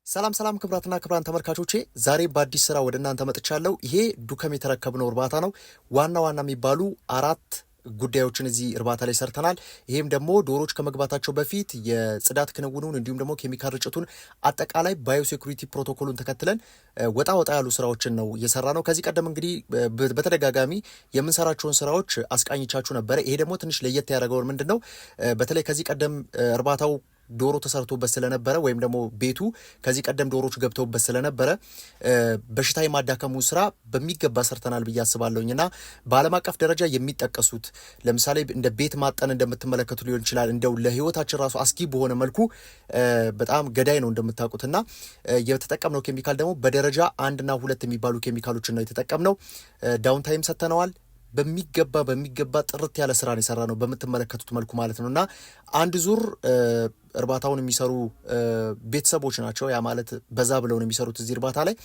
ሰላም ሰላም ክብራትና ክብራን ተመልካቾቼ ዛሬ በአዲስ ስራ ወደ እናንተ መጥቻለሁ። ይሄ ዱከም የተረከብነው እርባታ ነው። ዋና የሚባሉ አራት ጉዳዮችን እዚህ እርባታ ላይ ሰርተናል። ይሄም ደግሞ ዶሮች ከመግባታቸው በፊት የጽዳት ክንውኑን እንዲሁም ደግሞ ኬሚካል ርጭቱን አጠቃላይ ባዮሴኩሪቲ ፕሮቶኮሉን ተከትለን ወጣ ያሉ ስራዎችን ነው እየሰራ ነው። ከዚህ ቀደም እንግዲህ በተደጋጋሚ የምንሰራቸውን ስራዎች አስቃኝቻችሁ ነበረ። ይሄ ደግሞ ትንሽ ለየት ያደረገውን ምንድነው በተለይ ከዚህ ቀደም እርባታው ዶሮ ተሰርቶበት ስለነበረ ወይም ደግሞ ቤቱ ከዚህ ቀደም ዶሮች ገብተውበት ስለነበረ በሽታ የማዳከሙ ስራ በሚገባ ሰርተናል ብዬ አስባለሁኝና በዓለም አቀፍ ደረጃ የሚጠቀሱት ለምሳሌ እንደ ቤት ማጠን እንደምትመለከቱ ሊሆን ይችላል። እንደው ለህይወታችን ራሱ አስጊ በሆነ መልኩ በጣም ገዳይ ነው እንደምታውቁትና የተጠቀምነው ኬሚካል ደግሞ በደረጃ 1 እና 2 የሚባሉ ኬሚካሎችን ነው የተጠቀምነው። ዳውን ታይም ሰጥተነዋል። በሚገባ ጥርት ያለ ስራ ነው የሰራ ነው በምትመለከቱት መልኩ ማለት ነውና አንድ ዙር እርባታውን የሚሰሩ ቤተሰቦች ናቸው። ያ ማለት በዛ ብለው ነው የሚሰሩት እዚህ እርባታ ላይ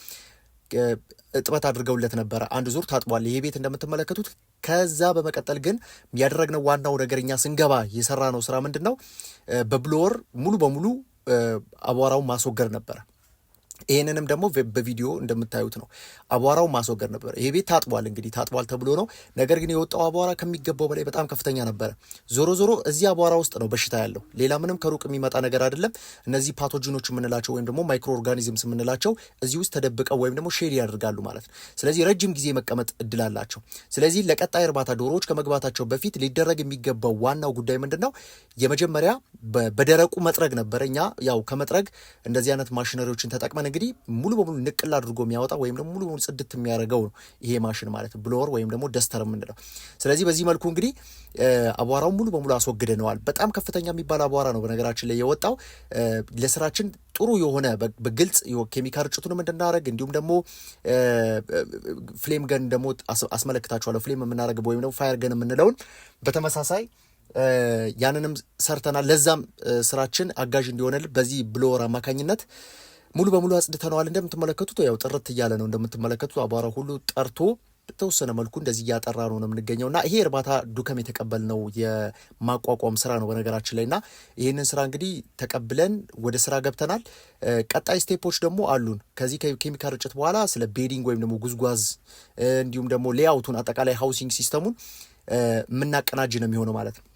እጥበት አድርገውለት ነበረ። አንድ ዙር ታጥቧል ይሄ ቤት እንደምትመለከቱት። ከዛ በመቀጠል ግን ያደረግነው ዋናው ነገርኛ ስንገባ የሰራ ነው ስራ ምንድነው በብሎወር ሙሉ በሙሉ አቧራውን ማስወገድ ነበረ። ይሄንንም ደግሞ በቪዲዮ እንደምታዩት ነው አቧራው ማስወገድ ነበር። ይሄ ቤት ታጥቧል ተብሎ ነው። ነገር ግን የወጣው አቧራ ከሚገባው በላይ በጣም ከፍተኛ ነበር። ዞሮ እዚህ አቧራ ውስጥ ነው በሽታ ያለው። ሌላ ምንም ከሩቅ የሚመጣ ነገር አይደለም። እነዚህ ፓቶጂኖች የምንላቸው ወይም ደግሞ ማይክሮ ኦርጋኒዝምስ የምንላቸው እዚህ ውስጥ ተደብቀው ወይም ደግሞ ሼድ ያደርጋሉ ማለት ነው። ስለዚህ ረጅም ጊዜ መቀመጥ እድል አላቸው። ስለዚህ ለቀጣይ እርባታ ዶሮዎች ከመግባታቸው በፊት ሊደረግ የሚገባው ዋናው ጉዳይ ምንድነው የመጀመሪያ በደረቁ መጥረግ ነበር። እኛ ያው ከመጥረግ እንደዚህ አይነት ማሽነሪዎችን ተጠቅመን እንግዲህ ሙሉ በሙሉ ንቅል አድርጎ የሚያወጣ ወይም ደግሞ ሙሉ በሙሉ ጽድት የሚያደርገው ነው ይሄ ማሽን ማለት ብሎወር ወይም ደግሞ ደስተር የምንለው። ስለዚህ በዚህ መልኩ እንግዲህ አቧራውን ሙሉ በሙሉ አስወግደነዋል። በጣም ከፍተኛ የሚባል አቧራ ነው በነገራችን ላይ የወጣው። ለስራችን ጥሩ የሆነ በግልጽ ኬሚካል ርጭቱንም እንድናደርግ እንዲሁም ደግሞ ፍሌም ገን ደግሞ አስመለክታችኋለሁ። ፍሌም የምናደርገው ወይም ደግሞ ፋየር ገን የምንለውን በተመሳሳይ ያንንም ሰርተናል። ለዛም ስራችን አጋዥ እንዲሆነልን በዚህ ብሎወር አማካኝነት ሙሉ በሙሉ አጽድተነዋል። እንደምትመለከቱት ያው ጥርት እያለ ነው። እንደምትመለከቱት አቧራ ሁሉ ጠርቶ በተወሰነ መልኩ እንደዚህ እያጠራ ነው የምንገኘውና ይሄ እርባታ ዱከም የተቀበልነው የማቋቋም ስራ ነው በነገራችን ላይና ይህንን ስራ እንግዲህ ተቀብለን ወደ ስራ ገብተናል። ቀጣይ ስቴፖች ደግሞ አሉን። ከዚህ ኬሚካል ርጭት በኋላ ስለ ቤዲንግ ወይም ደግሞ ጉዝጓዝ እንዲሁም ደግሞ ሌአውቱን አጠቃላይ ሃውሲንግ ሲስተሙን የምናቀናጅ ነው የሚሆነው ማለት ነው።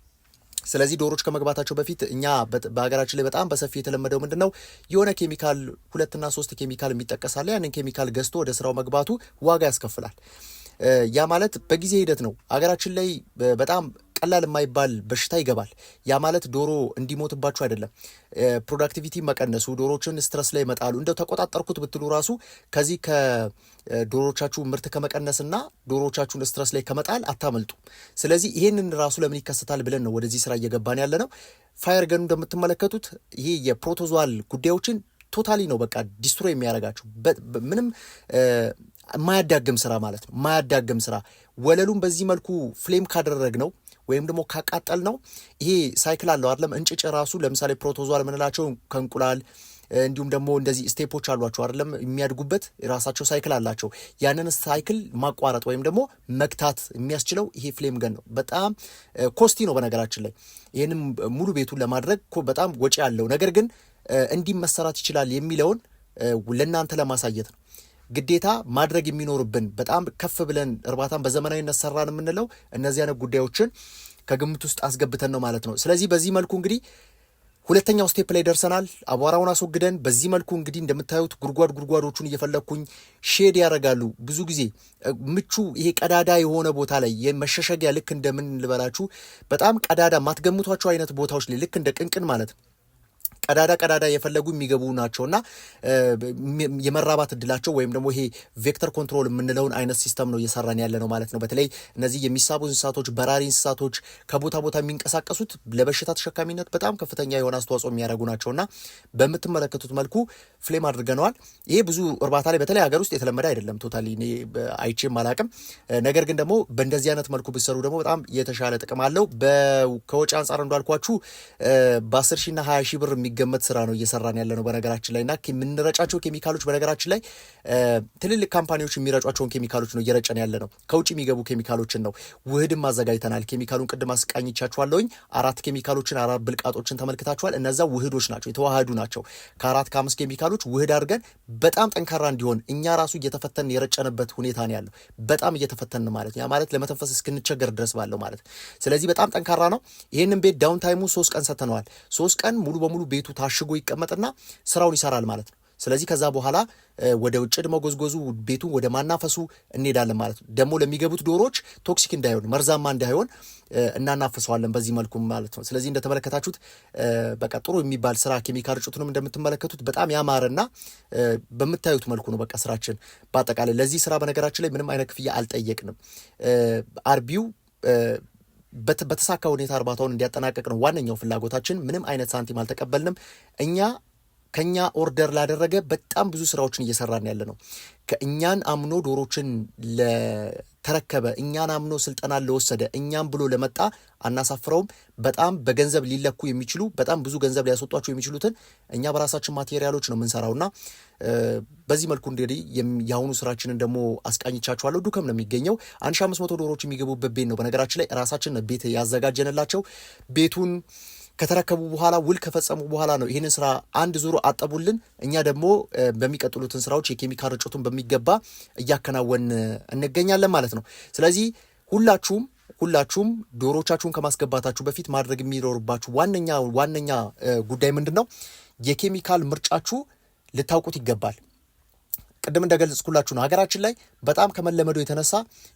ስለዚህ ዶሮች ከመግባታቸው በፊት እኛ በሀገራችን ላይ በጣም በሰፊ የተለመደው ምንድነው የሆነ ኬሚካል 2 እና 3 ኬሚካል የሚጠቀሳል። ያንን ኬሚካል ገዝቶ ወደ ስራው መግባቱ ዋጋ ያስከፍላል። ያ ማለት በጊዜ ሂደት ነው። ሀገራችን ላይ በጣም ቀላል የማይባል በሽታ ይገባል። ያ ማለት ዶሮ እንዲሞትባችሁ አይደለም፣ ፕሮዳክቲቪቲ መቀነሱ፣ ዶሮችን ስትረስ ላይ መጣሉ። እንደው ተቆጣጠርኩት ብትሉ ራሱ ከዚህ ከዶሮቻችሁ ምርት ከመቀነስና ዶሮቻችሁን ስትረስ ላይ ከመጣል አታመልጡ። ስለዚህ ይሄንን ራሱ ለምን ይከሰታል ብለን ነው ወደዚህ ስራ እየገባን ያለ ነው። ፋየር ገኑ እንደምትመለከቱት ይሄ የፕሮቶዞዋል ጉዳዮችን ቶታሊ ነው በቃ ዲስትሮይ የሚያደርጋቸው። ምንም የማያዳግም ስራ ማለት ነው። የማያዳግም ስራ ወለሉን በዚህ መልኩ ፍሌም ካደረግ ነው ወይም ደግሞ ካቃጠል ነው ይሄ ሳይክል አለው አይደለም። እንጭጭ ራሱ ለምሳሌ ፕሮቶዞዋል የምንላቸው ከእንቁላል እንዲሁም ደግሞ እንደዚህ ስቴፖች አሏቸው አይደለም የሚያድጉበት የራሳቸው ሳይክል አላቸው። ያንን ሳይክል ማቋረጥ ወይም ደግሞ መግታት የሚያስችለው ይሄ ፍሌም ገን ነው። በጣም ኮስቲ ነው በነገራችን ላይ ይህንም ሙሉ ቤቱን ለማድረግ በጣም ወጪ ያለው ነገር ግን እንዲህ መሰራት ይችላል የሚለውን ለእናንተ ለማሳየት ነው። ግዴታ ማድረግ የሚኖርብን በጣም ከፍ ብለን እርባታን በዘመናዊነት ሰራን የምንለው እነዚህ አይነት ጉዳዮችን ከግምት ውስጥ አስገብተን ነው ማለት ነው። ስለዚህ በዚህ መልኩ እንግዲህ ሁለተኛው ስቴፕ ላይ ደርሰናል። አቧራውን አስወግደን በዚህ መልኩ እንግዲህ እንደምታዩት ጉድጓዶቹን እየፈለኩኝ ሼድ ያደርጋሉ። ብዙ ጊዜ ምቹ ይሄ ቀዳዳ የሆነ ቦታ ላይ የመሸሸጊያ ልክ እንደምን ልበላችሁ በጣም ቀዳዳ ማትገምቷቸው አይነት ቦታዎች ላይ ልክ እንደ ቅንቅን ማለት ነው ቀዳዳ የፈለጉ የሚገቡ ናቸውና የመራባት እድላቸው ወይም ደግሞ ይሄ ቬክተር ኮንትሮል የምንለውን አይነት ሲስተም ነው እየሰራን ያለ ነው ማለት ነው። በተለይ እነዚህ የሚሳቡ እንስሳቶች፣ በራሪ እንስሳቶች ከቦታ ቦታ የሚንቀሳቀሱት ለበሽታ ተሸካሚነት በጣም ከፍተኛ የሆነ አስተዋጽኦ የሚያደርጉ ናቸውና በምትመለከቱት መልኩ ፍሌም አድርገነዋል። ይሄ ብዙ እርባታ ላይ በተለይ ሀገር ውስጥ የተለመደ አይደለም። ቶታሊ እኔ አይቼም አላቅም። ነገር ግን ደግሞ በእንደዚህ አይነት መልኩ ብትሰሩ ደግሞ በጣም የተሻለ ጥቅም አለው። ከወጪ አንጻር እንዳልኳችሁ በ10 ሺና 20 ሺህ ብር ገመት ስራ ነው እየሰራን ያለ ነው በነገራችን ላይና የምንረጫቸው ኬሚካሎች በነገራችን ላይ ትልልቅ ካምፓኒዎች የሚረጯቸውን ኬሚካሎች ነው እየረጨን ያለ ነው። ከውጭ የሚገቡ ኬሚካሎችን ነው። ውህድም አዘጋጅተናል። ኬሚካሉን ቅድም አስቃኝቻችኋለሁኝ። 4 ኬሚካሎችን 4 ብልቃጦችን ተመልክታችኋል። እነዛ ውህዶች ናቸው፣ የተዋሃዱ ናቸው። ከ4 ከ5 ኬሚካሎች ኬሚካሎች ውህድ አድርገን በጣም ጠንካራ እንዲሆን እኛ ራሱ እየተፈተን የረጨንበት ሁኔታ ነው ያለው። በጣም እየተፈተን ማለት ያ ማለት ለመተንፈስ እስክንቸገር ድረስ ባለው ማለት። ስለዚህ በጣም ጠንካራ ነው። ይህንን ቤት ዳውን ታይሙ 3 ቀን ሰጥተነዋል። 3 ቀን ሙሉ በሙሉ ቤቱ ታሽጎ ይቀመጥና ስራውን ይሰራል ማለት ነው። ስለዚህ ከዛ በኋላ ወደ ውጭ ደግሞ ጎዝጎዙ ቤቱን ወደ ማናፈሱ እንሄዳለን ማለት ነው። ደግሞ ለሚገቡት ዶሮዎች ቶክሲክ እንዳይሆን መርዛማ እንዳይሆን እናናፍሰዋለን በዚህ መልኩ ማለት ነው። ስለዚህ እንደተመለከታችሁት በቃ ጥሩ የሚባል ስራ ኬሚካል ርጭቱንም እንደምትመለከቱት በጣም ያማረና በምታዩት መልኩ ነው በቃ ስራችን በአጠቃላይ። ለዚህ ስራ በነገራችን ላይ ምንም አይነት ክፍያ አልጠየቅንም። አርቢው በተሳካ ሁኔታ እርባታውን እንዲያጠናቀቅ ነው ዋነኛው ፍላጎታችን። ምንም አይነት ሳንቲም አልተቀበልንም። ከኛ ኦርደር ላደረገ በጣም ብዙ ስራዎችን እየሰራን ያለ ነው። ከእኛን አምኖ ዶሮችን ለተረከበ እኛን አምኖ ስልጠና ለወሰደ እኛም ብሎ ለመጣ አናሳፍረውም። በጣም በገንዘብ ሊለኩ የሚችሉ በጣም ብዙ ገንዘብ ሊያስወጧቸው የሚችሉትን እኛ በራሳችን ማቴሪያሎች ነው የምንሰራውና በዚህ መልኩ እንግዲህ የአሁኑ ስራችንን ደግሞ አስቃኝቻችኋለሁ። ዱከም ነው የሚገኘው 1500 ዶሮዎች የሚገቡበት ቤት ነው። በነገራችን ላይ ራሳችን ቤት ያዘጋጀንላቸው ቤቱን ከተረከቡ በኋላ ውል ከፈጸሙ በኋላ ነው ይህንን ስራ አንድ ዙር አጠቡልን። እኛ ደግሞ በሚቀጥሉትን ስራዎች የኬሚካል ርጭቱን በሚገባ እያከናወን እንገኛለን ማለት ነው። ስለዚህ ሁላችሁም ዶሮቻችሁን ከማስገባታችሁ በፊት ማድረግ የሚኖርባችሁ ዋነኛ ጉዳይ ምንድን ነው? የኬሚካል ምርጫችሁ ልታውቁት ይገባል። ቅድም እንደገለጽኩላችሁ ነው። ሀገራችን ላይ በጣም ከመለመዱ የተነሳ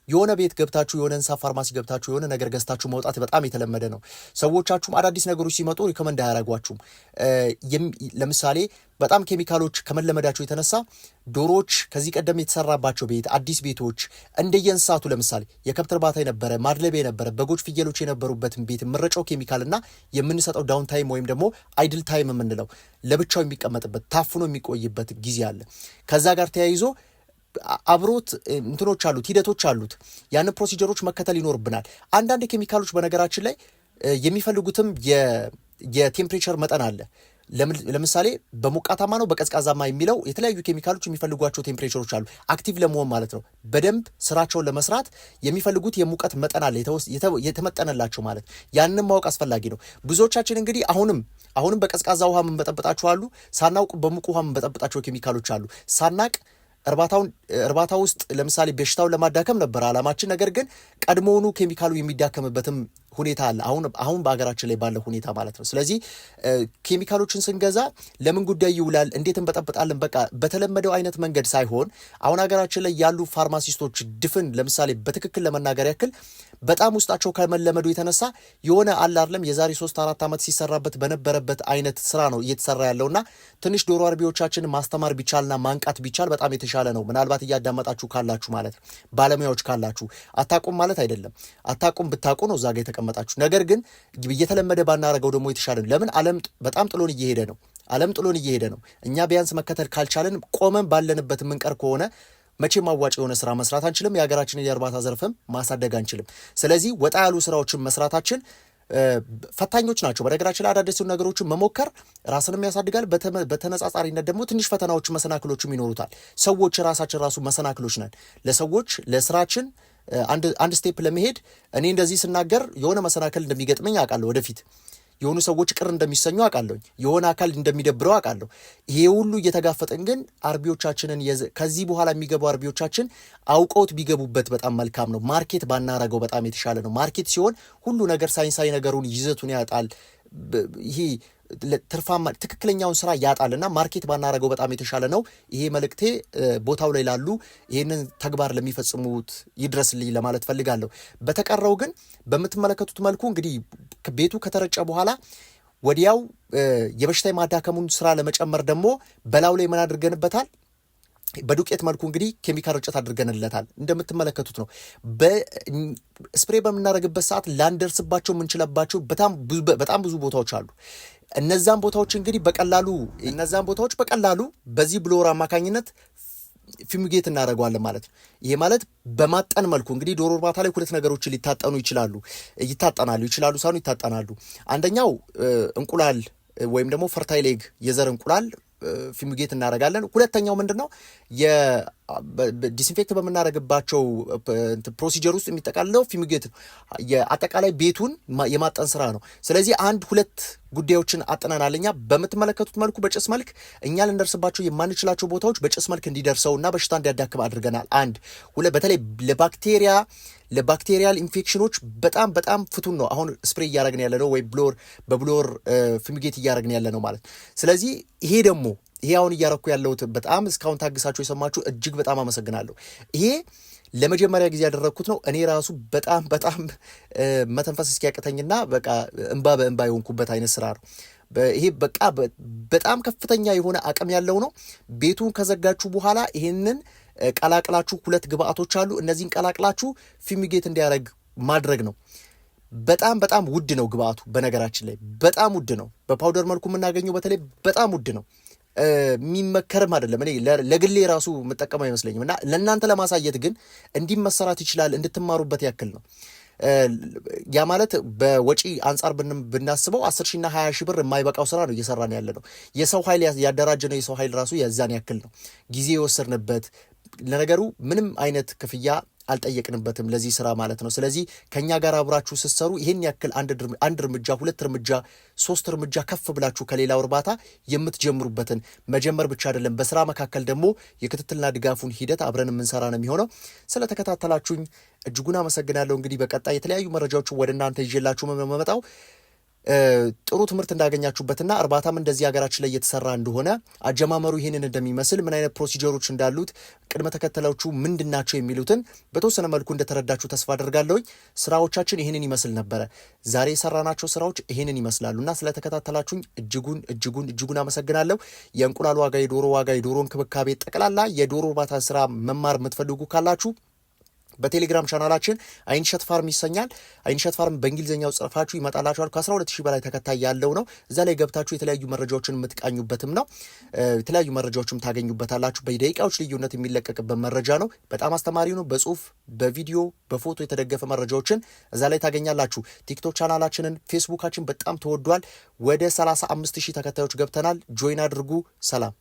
የሆነ ቤት ገብታችሁ የሆነ እንስሳ ፋርማሲ ገብታችሁ የሆነ ነገር ገዝታችሁ መውጣት በጣም የተለመደ ነው። ሰዎቻችሁም አዳዲስ ነገሮች ሲመጡ ሪኮመንድ አያደርጓችሁም። ለምሳሌ በጣም ኬሚካሎች ከመለመዳቸው የተነሳ ዶሮዎች ከዚህ ቀደም የተሰራባቸው ቤት አዲስ ቤቶች እንደየእንስሳቱ ለምሳሌ የከብት እርባታ የነበረ ማድለቢያ የነበረ በጎች ፍየሎች የነበሩበትን ቤት የምንረጨው ኬሚካልና የምንሰጠው ዳውን ታይም ወይም ደግሞ አይድል ታይም የምንለው ለብቻው የሚቀመጥበት ታፍኖ የሚቆይበት ጊዜ አለ። ከዛ ጋር ተያይዞ አብሮት እንትኖች አሉት ሂደቶች አሉት። ያንን ፕሮሲጀሮች መከተል ይኖርብናል። አንዳንድ ኬሚካሎች በነገራችን ላይ የሚፈልጉትም የቴምፕሬቸር መጠን አለ። ለምሳሌ በሞቃታማ ነው በቀዝቃዛማ የሚለው የተለያዩ ኬሚካሎች የሚፈልጓቸው ቴምፕሬቸሮች አሉ። አክቲቭ ለመሆን ማለት ነው። በደንብ ስራቸውን ለመስራት የሚፈልጉት የሙቀት መጠን አለ የተመጠነላቸው ማለት። ያንን ማወቅ አስፈላጊ ነው። ብዙዎቻችን እንግዲህ አሁንም በቀዝቃዛ ውሃ የምንበጠብጣቸው አሉ። ሳናውቅ በሙቅ ውሃ የምንበጠብጣቸው ኬሚካሎች አሉ። ሳናቅ እርባታ ውስጥ ለምሳሌ በሽታውን ለማዳከም ነበር አላማችን። ነገር ግን ቀድሞውኑ ኬሚካሉ የሚዳከምበትም ሁኔታ አለ አሁን በሀገራችን ላይ ባለው ሁኔታ ማለት ነው። ስለዚህ ኬሚካሎችን ስንገዛ ለምን ጉዳይ ይውላል እንዴት እንበጠብጣለን በቃ በተለመደው አይነት መንገድ ሳይሆን አሁን ሀገራችን ላይ ያሉ ፋርማሲስቶች ድፍን ለምሳሌ በትክክል ለመናገር ያክል በጣም ውስጣቸው ከመለመዱ የተነሳ የሆነ አለ አይደለም የዛሬ 3-4 ዓመት ሲሰራበት በነበረበት አይነት ስራ ነው እየተሰራ ያለውና ትንሽ ዶሮ አርቢዎቻችን ማስተማር ቢቻልና ማንቃት ቢቻል በጣም የተሻለ ነው። ምናልባት እያዳመጣችሁ ካላችሁ ማለት ነው ባለሙያዎች ካላችሁ አታቁም ማለት አይደለም። አታቁም ብታቁ ነው እዛ ጋር የተቀመጣችሁ። ነገር ግን እየተለመደ ባናረገው ደግሞ የተሻለ ነው። ለምን ዓለም በጣም ጥሎን እየሄደ ነው። እኛ ቢያንስ መከተል ካልቻለን ቆመን ባለንበት ምንቀር ከሆነ መቼም አዋጭ የሆነ ስራ መስራት አንችልም። የሀገራችንን የእርባታ ዘርፍም ማሳደግ አንችልም። ስለዚህ ወጣ ያሉ ስራዎችን መስራታችን ፈታኞች ናቸው። በነገራችን ላይ አዳዲስ ነገሮችን መሞከር ራስንም ያሳድጋል። በተነጻጻሪነት ደግሞ ትንሽ ፈተናዎች መሰናክሎችም ይኖሩታል። ሰዎች ራሳችን ራሱ መሰናክሎች ነን። ለስራችን አንድ ስቴፕ ለመሄድ እኔ እንደዚህ ስናገር የሆነ መሰናክል እንደሚገጥመኝ አውቃለሁ። ወደፊት የሆኑ ሰዎች ቅር እንደሚሰኙ አውቃለሁ። የሆነ አካል እንደሚደብረው አውቃለሁ። ይሄ ሁሉ እየተጋፈጠን ግን አርቢዎቻችንን ከዚህ በኋላ የሚገቡ አርቢዎቻችን አውቀውት ቢገቡበት በጣም መልካም ነው። ማርኬት ባናረገው በጣም የተሻለ ነው። ማርኬት ሲሆን ሁሉ ነገር ሳይንሳዊ ነገሩን ይዘቱን ያጣል። ይሄ ትርፋማ ትክክለኛውን ስራ ያጣልና ማርኬት ባናረገው በጣም የተሻለ ነው። ይሄ መልእክቴ ቦታው ላይ ላሉ ይሄንን ተግባር ለሚፈጽሙት ይድረስልኝ ለማለት ፈልጋለሁ። በተቀረው ግን በምትመለከቱት መልኩ እንግዲህ ቤቱ ከተረጨ በኋላ ወዲያው የበሽታ የማዳከሙን ስራ ለመጨመር ደግሞ በላዩ ላይ ምን አድርገንበታል? በዱቄት መልኩ እንግዲህ ኬሚካል ርጭት አድርገንለታል። እንደምትመለከቱት ነው። በስፕሬ በምናደርግበት ሰዓት ላንደርስባቸው የምንችለባቸው በጣም ብዙ ቦታዎች አሉ። እነዛን ቦታዎች እንግዲህ በቀላሉ በዚህ ብሎወር አማካኝነት ፊሙጌት እናደርገዋለን ማለት ነው። ይሄ ማለት በማጠን መልኩ እንግዲህ ዶሮ እርባታ ላይ ሁለት ነገሮች ይታጠናሉ። አንደኛው እንቁላል ወይም ደግሞ ፈርታይል ኤግ የዘር እንቁላል ፊሙጌት እናደርጋለን። ሁለተኛው ምንድነው ዲስኢንፌክት በምናደርግባቸው ፕሮሲጀር ውስጥ የሚጠቃልለው ፊሚጌት የአጠቃላይ ቤቱን የማጠን ስራ ነው። ስለዚህ 1-2 ጉዳዮችን አጥነናል። እኛ በምትመለከቱት መልኩ በጭስ መልክ እኛ ልንደርስባቸው የማንችላቸው ቦታዎች በጭስ መልክ እንዲደርሰው እና በሽታ እንዲያዳክም አድርገናል። 1 በተለይ ለባክቴሪያል ኢንፌክሽኖች በጣም ፍቱን ነው አሁን ስፕሬይ እያደረግን ያለ ነው ወይ በብሎር ፊሚጌት እያደረግን ያለ ነው ማለት። ስለዚህ ይሄ አሁን እያረኩ ያለሁት በጣም እስካሁን ታግሳችሁ የሰማችሁ እጅግ በጣም አመሰግናለሁ። ይሄ ለመጀመሪያ ጊዜ ያደረግኩት ነው። እኔ ራሱ በጣም መተንፈስ እስኪያቅተኝና በቃ እንባ በእንባ የሆንኩበት አይነት ስራ ነው። ይሄ በቃ በጣም ከፍተኛ የሆነ አቅም ያለው ነው። ቤቱን ከዘጋችሁ በኋላ ይሄንን ቀላቅላችሁ 2 ግብአቶች አሉ። እነዚህን ቀላቅላችሁ ፊሚጌት እንዲያደርግ ማድረግ ነው። በጣም ውድ ነው ግብአቱ። በነገራችን ላይ በጣም ውድ ነው። በፓውደር መልኩ የምናገኘው በተለይ በጣም ውድ ነው። የሚመከርም አይደለም። እኔ ለግሌ ራሱ የምጠቀመው አይመስለኝም። እና ለእናንተ ለማሳየት ግን እንዲህ መሰራት ይችላል እንድትማሩበት ያክል ነው። ያ ማለት በወጪ አንጻር ብናስበው 10,000 እና 20,000 ብር የማይበቃው ስራ ነው እየሰራን ያለ ነው። የሰው ኃይል ያደራጀነው የሰው ኃይል ራሱ የዛን ያክል ነው። ጊዜ የወሰድንበት ለነገሩ ምንም አይነት ክፍያ አልጠየቅንበትም ለዚህ ስራ ማለት ነው። ስለዚህ ከኛ ጋር አብራችሁ ስትሰሩ ይሄን ያክል አንድ እርምጃ 2 እርምጃ 3 እርምጃ ከፍ ብላችሁ ከሌላው እርባታ የምትጀምሩበትን መጀመር ብቻ አይደለም፣ በስራ መካከል ደግሞ የክትትልና ድጋፉን ሂደት አብረን የምንሰራ ነው የሚሆነው። ስለተከታተላችሁኝ እጅጉን አመሰግናለሁ። እንግዲህ በቀጣይ የተለያዩ መረጃዎችን ወደ እናንተ ይዤላችሁ መመጣው ጥሩ ትምህርት እንዳገኛችሁበትና እርባታም እንደዚህ ሀገራችን ላይ እየተሰራ እንደሆነ አጀማመሩ ይህንን እንደሚመስል ምን አይነት ፕሮሲጀሮች እንዳሉት ቅድመ ተከተሎቹ ምንድናቸው የሚሉትን በተወሰነ መልኩ እንደተረዳችሁ ተስፋ አደርጋለሁኝ። ስራዎቻችን ይህንን ይመስል ነበረ። ዛሬ የሰራናቸው ስራዎች ይህንን ይመስላሉና ስለተከታተላችሁኝ እጅጉን አመሰግናለሁ። የእንቁላል ዋጋ፣ የዶሮ ዋጋ፣ የዶሮ እንክብካቤ፣ ጠቅላላ የዶሮ እርባታ ስራ መማር የምትፈልጉ ካላችሁ በቴሌግራም ቻናላችን አይንሸት ፋርም ይሰኛል። አይንሸት ፋርም በእንግሊዝኛው ጽፋችሁ ይመጣላችኋል። ከ12,000 በላይ ተከታይ ያለው ነው። እዛ ላይ ገብታችሁ የተለያዩ መረጃዎችን የምትቃኙበትም ነው። የተለያዩ መረጃዎችም ታገኙበታላችሁ። በደቂቃዎች ልዩነት የሚለቀቅበት መረጃ ነው። በጣም አስተማሪ ነው። በጽሁፍ በቪዲዮ በፎቶ የተደገፈ መረጃዎችን እዛ ላይ ታገኛላችሁ። ቲክቶክ ቻናላችንን፣ ፌስቡካችን በጣም ተወዷል። ወደ 35,000 ተከታዮች ገብተናል። ጆይን አድርጉ። ሰላም።